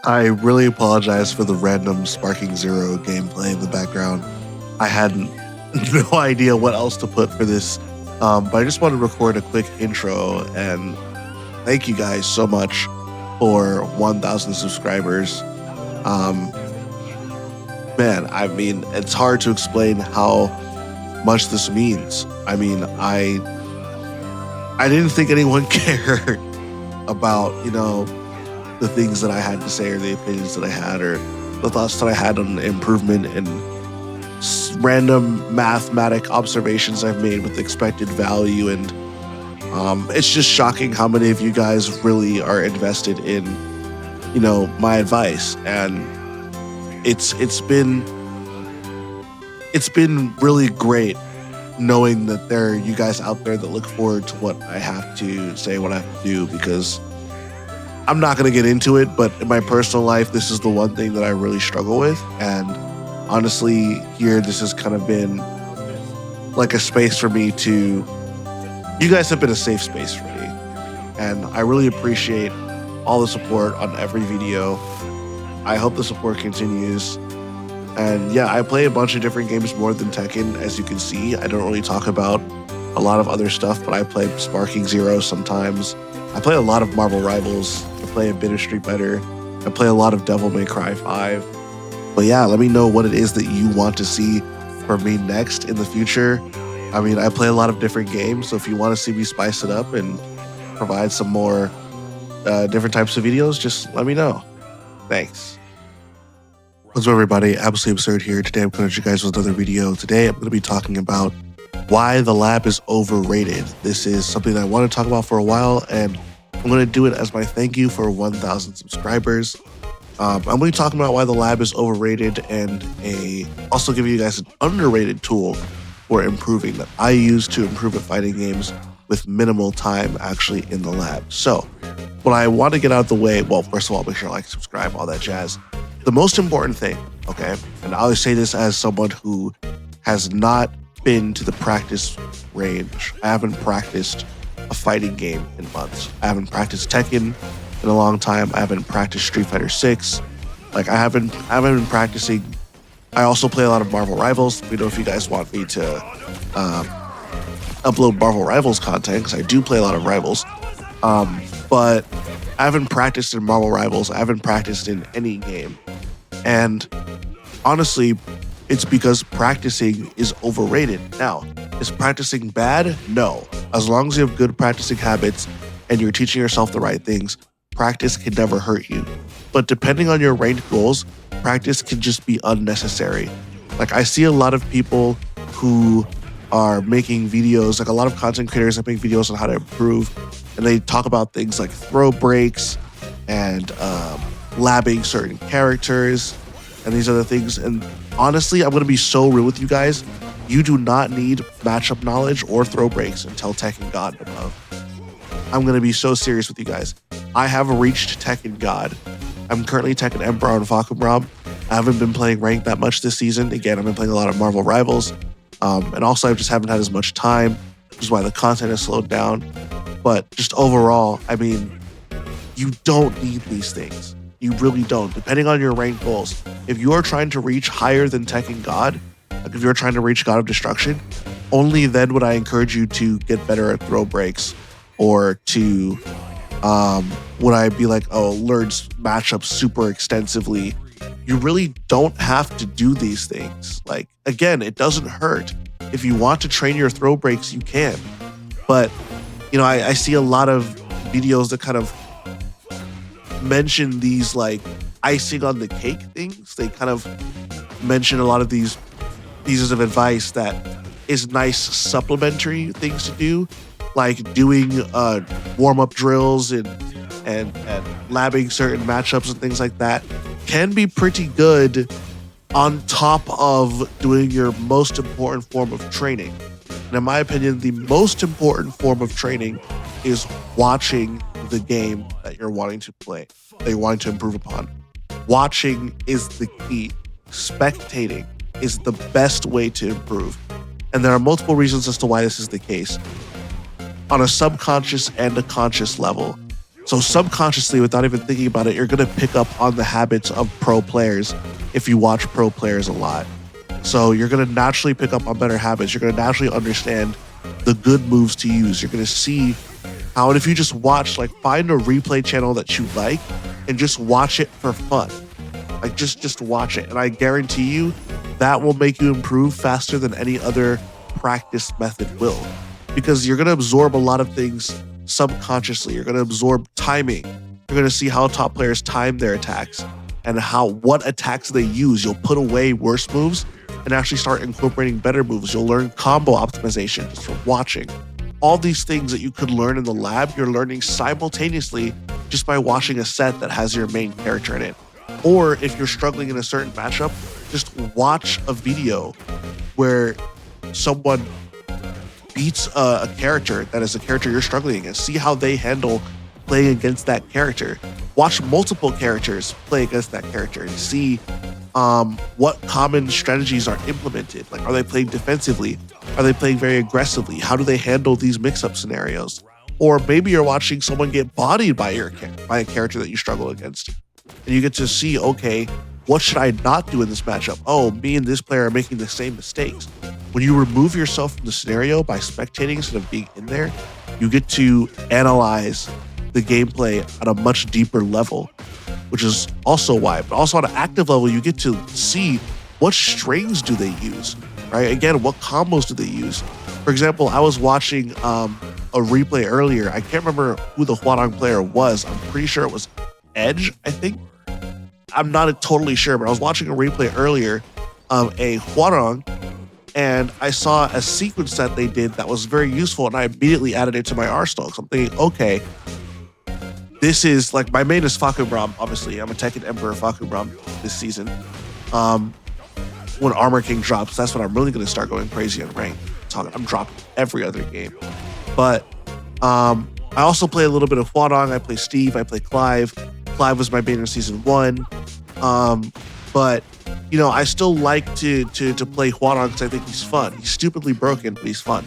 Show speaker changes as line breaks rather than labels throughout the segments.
I really apologize for the random Sparking Zero gameplay in the background. I had no idea what else to put for this, but I just wanted to record a quick intro and thank you guys so much for 1,000 subscribers. Man, I mean, it's hard to explain how much this means. I mean, I didn't think anyone cared about, the things that I had to say or the opinions that I had or the thoughts that I had on improvement and random mathematic observations I've made with expected value. And it's just shocking how many of you guys really are invested in, my advice. And it's been really great knowing that there are you guys out there that look forward to what I have to say, what I have to do, because I'm not going to get into it, but in my personal life, this is the one thing that I really struggle with. And honestly, here, this has kind of been like a space for me you guys have been a safe space for me. And I really appreciate all the support on every video. I hope the support continues. And yeah, I play a bunch of different games more than Tekken, as you can see. I don't really talk about a lot of other stuff, but I play Sparking Zero sometimes. I play a lot of Marvel Rivals. I play a bit of Street Fighter. I play a lot of Devil May Cry 5. But yeah, let me know what it is that you want to see from me next in the future. I mean, I play a lot of different games, so if you want to see me spice it up and provide some more different types of videos, just let me know. Thanks. What's up, everybody? Absolutely Absurd here. Today I'm coming to you guys with another video. Today I'm going to be talking about why the lab is overrated. This is something that I want to talk about for a while, and I'm going to do it as my thank you for 1,000 subscribers. I'm going to be talking about why the lab is overrated and also giving you guys an underrated tool for improving that I use to improve at fighting games with minimal time actually in the lab. So what I want to get out of the way, well, first of all, make sure to like, subscribe, all that jazz. The most important thing, okay, and I always say this as someone who has not been to the practice range. I haven't practiced a fighting game in months. I haven't practiced Tekken in a long time. I haven't practiced Street Fighter 6. Like I haven't been practicing. I also play a lot of Marvel Rivals. Let me know if you guys want me to upload Marvel Rivals content, because I do play a lot of Rivals. But I haven't practiced in Marvel Rivals. I haven't practiced in any game. And honestly, it's because practicing is overrated. Now, is practicing bad? No. As long as you have good practicing habits and you're teaching yourself the right things, practice can never hurt you. But depending on your ranked goals, practice can just be unnecessary. Like I see a lot of people who are making videos, like a lot of content creators that make videos on how to improve, and they talk about things like throw breaks and labbing certain characters and these other things. And honestly, I'm going to be so real with you guys. You do not need matchup knowledge or throw breaks until Tekken God and above. I'm going to be so serious with you guys. I have reached Tekken God. I'm currently Tekken Emperor on Fakumram. I haven't been playing ranked that much this season. Again, I've been playing a lot of Marvel Rivals. And also I just haven't had as much time, which is why the content has slowed down. But just overall, I mean, you don't need these things. You really don't. Depending on your ranked goals, if you are trying to reach higher than Tekken God, like if you're trying to reach God of Destruction, only then would I encourage you to get better at throw breaks, or to would I be like, oh, learn matchups super extensively. You really don't have to do these things. Like, again, it doesn't hurt. If you want to train your throw breaks, you can. But, I see a lot of videos that kind of mention these like icing on the cake things. They kind of mention a lot of these pieces of advice that is nice supplementary things to do, like doing warm-up drills and labbing certain matchups and things like that can be pretty good on top of doing your most important form of training. And in my opinion, the most important form of training is watching the game that you're wanting to play, that you're wanting to improve upon. Watching is the key. Spectating is the best way to improve. And there are multiple reasons as to why this is the case. On a subconscious and a conscious level, So subconsciously, without even thinking about it, you're going to pick up on the habits of pro players if you watch pro players a lot. So you're going to naturally pick up on better habits. You're going to naturally understand the good moves to use. You're going to see how, and if you just watch, like find a replay channel that you like and just watch it for fun. Like just watch it. And I guarantee you that will make you improve faster than any other practice method will. Because you're going to absorb a lot of things subconsciously. You're going to absorb timing. You're going to see how top players time their attacks and what attacks they use. You'll put away worse moves and actually start incorporating better moves. You'll learn combo optimization just from watching. All these things that you could learn in the lab, you're learning simultaneously just by watching a set that has your main character in it. Or if you're struggling in a certain matchup, just watch a video where someone beats a character that is a character you're struggling against. See how they handle playing against that character. Watch multiple characters play against that character and see what common strategies are implemented. Like, are they playing defensively? Are they playing very aggressively? How do they handle these mix-up scenarios? Or maybe you're watching someone get bodied by a character that you struggle against, and you get to see, okay, what should I not do in this matchup? Oh, me and this player are making the same mistakes. When you remove yourself from the scenario by spectating instead of being in there, you get to analyze the gameplay at a much deeper level, which is also why. But also on an active level, you get to see what strings do they use, right? Again, what combos do they use? For example, I was watching a replay earlier. I can't remember who the Huarong player was. I'm pretty sure it was Edge, I think. I'm not totally sure, but I was watching a replay earlier of a Huarong, and I saw a sequence that they did that was very useful, and I immediately added it to my arsenal. So I'm thinking, okay, this is like, my main is Fakubram, obviously. I'm a Tekken Emperor Fakubram this season. When Armor King drops, that's when I'm really going to start going crazy on rank. I'm dropping every other game. But I also play a little bit of Huarong. I play Steve. I play Clive. Clive was my main in season 1. But you know, I still like to play Huarong because I think he's fun. He's stupidly broken, but he's fun.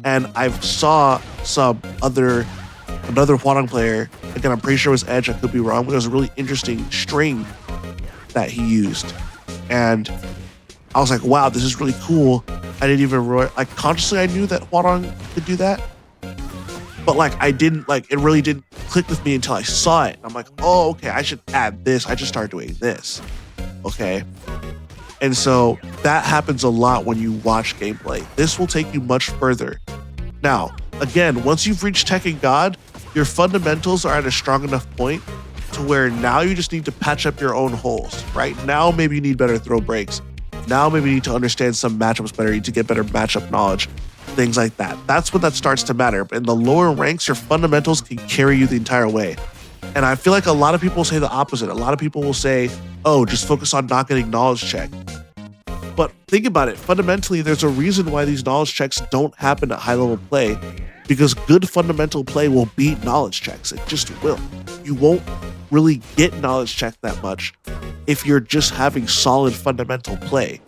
And I saw another Huarong player, again, I'm pretty sure it was Edge, I could be wrong, but it was a really interesting string that he used. And I was like, wow, this is really cool. I didn't even, like, consciously I knew that Huarong could do that. But like, I didn't, like, it really didn't click with me until I saw it. I'm like, oh, okay, I should add this. I should start doing this. Okay. And so that happens a lot when you watch gameplay. This will take you much further. Now, again, once you've reached Tekken God, your fundamentals are at a strong enough point to where now you just need to patch up your own holes, right? Now maybe you need better throw breaks. Now maybe you need to understand some matchups better. You need to get better matchup knowledge, things like that. That's when that starts to matter. But in the lower ranks, your fundamentals can carry you the entire way. And I feel like a lot of people say the opposite. A lot of people will say, oh, just focus on not getting knowledge check. But think about it. Fundamentally, there's a reason why these knowledge checks don't happen at high level play, because good fundamental play will beat knowledge checks. It just will. You won't really get knowledge check that much if you're just having solid fundamental play. You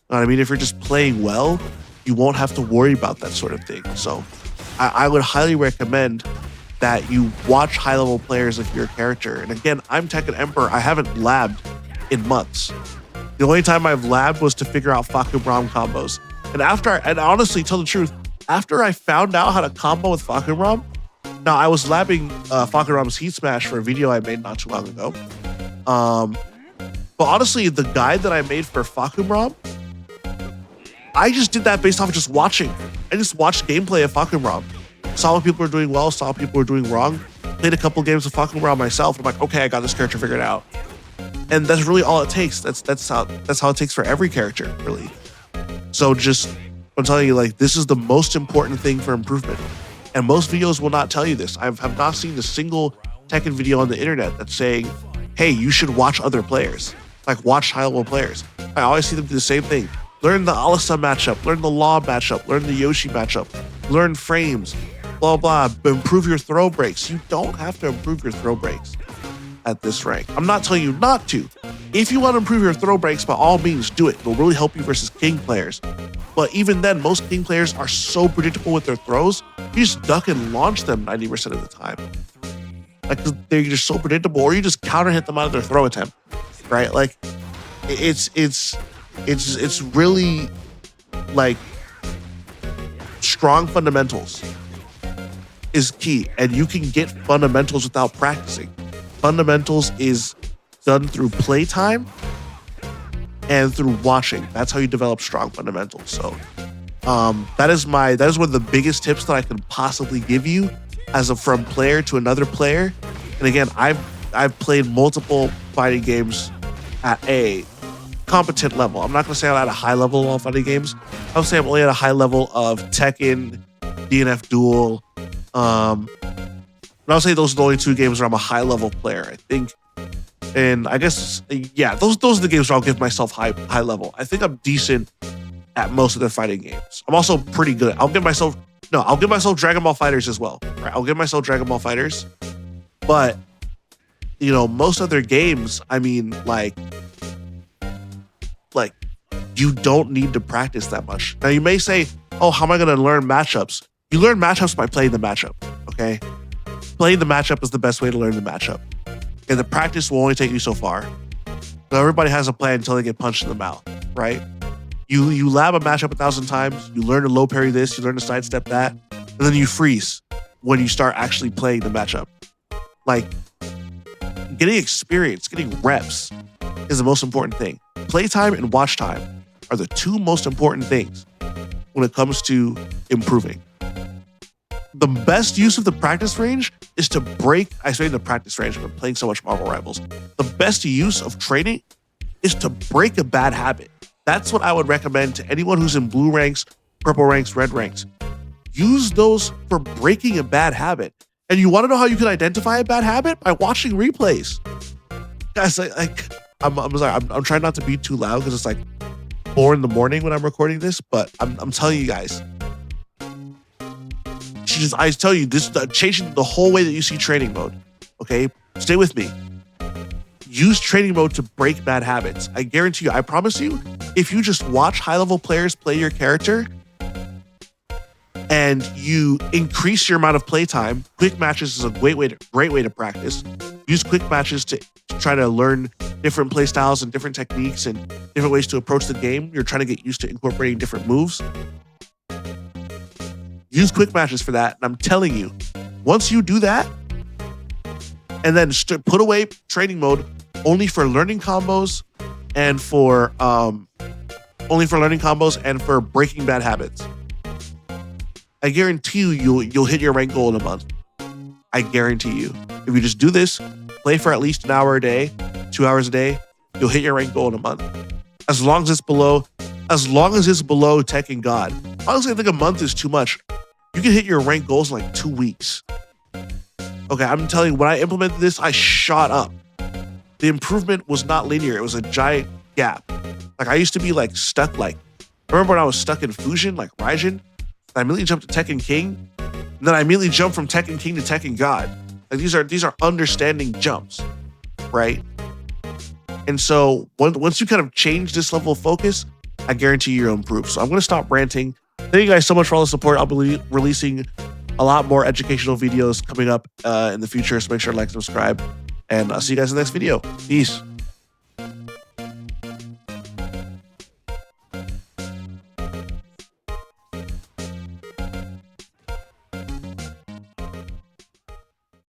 know what I mean? If you're just playing well, you won't have to worry about that sort of thing. So I would highly recommend that you watch high-level players of your character. And again, I'm Tekken Emperor. I haven't labbed in months. The only time I've labbed was to figure out Fakubram combos. And honestly, tell the truth, after I found out how to combo with Fakubram, now I was labbing Fakubram's Heat Smash for a video I made not too long ago. But honestly, the guide that I made for Fakubram, I just did that based off of just watching. I just watched gameplay of Fakubram. Saw what people were doing well, saw what people were doing wrong. Played a couple games of Fakubram myself. I'm like, okay, I got this character figured out. And that's really all it takes. That's how it takes for every character, really. So I'm telling you, like, this is the most important thing for improvement. And most videos will not tell you this. I have not seen a single Tekken video on the internet that's saying, hey, you should watch other players. Like, watch high-level players. I always see them do the same thing. Learn the Alisa matchup, learn the Law matchup, learn the Yoshi matchup, learn frames, blah, blah, improve your throw breaks. You don't have to improve your throw breaks at this rank. I'm not telling you not to. If you want to improve your throw breaks, by all means, do it. It will really help you versus King players. But even then, most King players are so predictable with their throws, you just duck and launch them 90% of the time. like they're just so predictable, or you just counter hit them out of their throw attempt, right? Like it's really like strong fundamentals is key, and you can get fundamentals without practicing. Fundamentals is done through playtime and through watching. That's how you develop strong fundamentals. So that is one of the biggest tips that I can possibly give you from player to another player. And again, I've played multiple fighting games at a competent level. I'm not going to say I'm at a high level of fighting games. I would say I'm only at a high level of Tekken, DNF Duel. And I'll say those are the only 2 games where I'm a high level player, I think. And I guess, yeah, those are the games where I'll give myself high level. I think I'm decent at most of the fighting games. I'm also pretty good. I'll give myself Dragon Ball FighterZ as well. Right? I'll give myself Dragon Ball FighterZ. But, you know, most other games, I mean, like you don't need to practice that much. Now you may say, oh, how am I going to learn matchups? You learn matchups by playing the matchup, okay? Playing the matchup is the best way to learn the matchup. And the practice will only take you so far. So everybody has a plan until they get punched in the mouth, right? You lab a matchup 1,000 times, you learn to low parry this, you learn to sidestep that, and then you freeze when you start actually playing the matchup. Like, getting experience, getting reps is the most important thing. Playtime and watch time are the 2 most important things when it comes to improving. The best use of the practice range is to I say the practice range, I've been playing so much Marvel Rivals. The best use of training is to break a bad habit. That's what I would recommend to anyone who's in blue ranks, purple ranks, red ranks. Use those for breaking a bad habit. And you want to know how you can identify a bad habit? By watching replays. Guys, I'm trying not to be too loud because it's like 4 in the morning when I'm recording this, but I'm telling you guys, I tell you, this is changing the whole way that you see training mode. Okay, stay with me. Use training mode to break bad habits. I guarantee you, I promise you, if you just watch high-level players play your character and you increase your amount of playtime, quick matches is a great way to practice. Use quick matches to try to learn different play styles and different techniques and different ways to approach the game. You're trying to get used to incorporating different moves. Use quick matches for that. And I'm telling you, once you do that, and then put away training mode only for learning combos and for breaking bad habits, I guarantee you'll hit your rank goal in a month. I guarantee you. If you just do this, play for at least an hour a day, 2 hours a day, you'll hit your rank goal in a month. As long as it's below Tekken God. Honestly, I think a month is too much. You can hit your rank goals in like 2 weeks. Okay, I'm telling you, when I implemented this, I shot up. The improvement was not linear. It was a giant gap. Like, I used to be like stuck, like, remember when I was stuck in Fusion, like Raijin? I immediately jumped to Tekken King, and then I immediately jumped from Tekken King to Tekken God. Like, these are understanding jumps, right? And so once you kind of change this level of focus, I guarantee you'll improve. So I'm going to stop ranting. Thank you guys so much for all the support. I'll be releasing a lot more educational videos coming up in the future. So make sure to like and subscribe. And I'll see you guys in the next video. Peace.